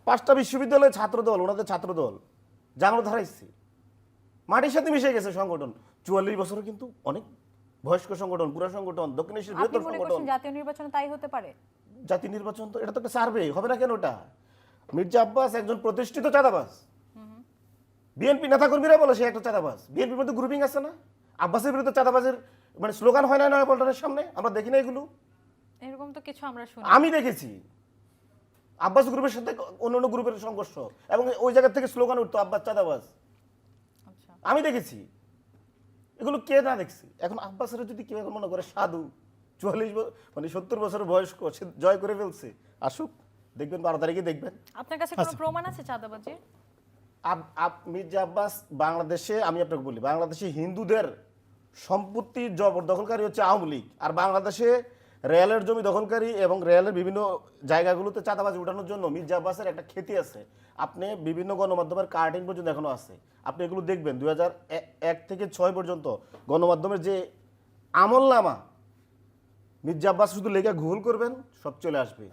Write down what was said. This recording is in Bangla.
5টা বিশ্ববিদ্যালয়ের ছাত্রদল, ওনাদের ছাত্রদল জানানো ধারাইছে, মাটির সাথে মিশে গেছে সংগঠন। 44 বছরও কিন্তু অনেক বয়স্ক সংগঠন, পুরা সংগঠন, দক্ষিণ এশিয়ার আপনি বৃহত্তর মনে সংগঠন। করছেন জাতীয় নির্বাচনে তাই হতে পারে? জাতীয় নির্বাচন তো এটা তো একটা সার্ভে হবে না কেন? ওটা মির্জা আব্বাস একজন প্রতিষ্ঠিত চাঁদাবাজ। বিএনপি নেতাকর্মীরা বলে সে একটা চাঁদাবাজ। বিএনপির মধ্যে গ্রুপিং আছে না, আব্বাসের বিরুদ্ধে চাঁদাবাজের মানে স্লোগান হয় না নয়াপল্টনের সামনে? আমরা দেখি না এগুলো? এরকম তো কিছু আমরা শুনি। আমি দেখেছি আব্বাস গ্রুপের সাথে অন্যান্য গ্রুপের সংঘর্ষ, এবং ওই জায়গা থেকে স্লোগান উঠতো আব্বাস চাঁদাবাজ। আচ্ছা, আমি দেখেছি এগুলো, কে না দেখছি? এখন আব্বাসের যদি কেউ এখন মনে করে সাধু, 44 মানে 70 বছরের বয়স্ক, সে জয় করে ফেলছে, আসুক, দেখবেন 12 তারিখে দেখবেন। আপনার কাছে কোনো প্রমাণ আছে চাঁদাবাজির? মির্জা আব্বাস বাংলাদেশে, আমি আপনাকে বলি, বাংলাদেশে হিন্দুদের সম্পত্তির জবরদখলকারী হচ্ছে আওয়ামী লীগ, আর বাংলাদেশে রেলের জমি দখলকারী এবং রেলের বিভিন্ন জায়গাগুলোতে চাঁদাবাজি উঠানোর জন্য মির্জা আব্বাসের একটা খ্যাতি আছে। আপনি বিভিন্ন গণমাধ্যমের কার্টিং পর্যন্ত এখনো আছে, আপনি এগুলো দেখবেন। 2001 থেকে 6 পর্যন্ত গণমাধ্যমের যে আমলনামা, মির্জা আব্বাস শুধু লেখা গুগল করবেন, সব চলে আসবে।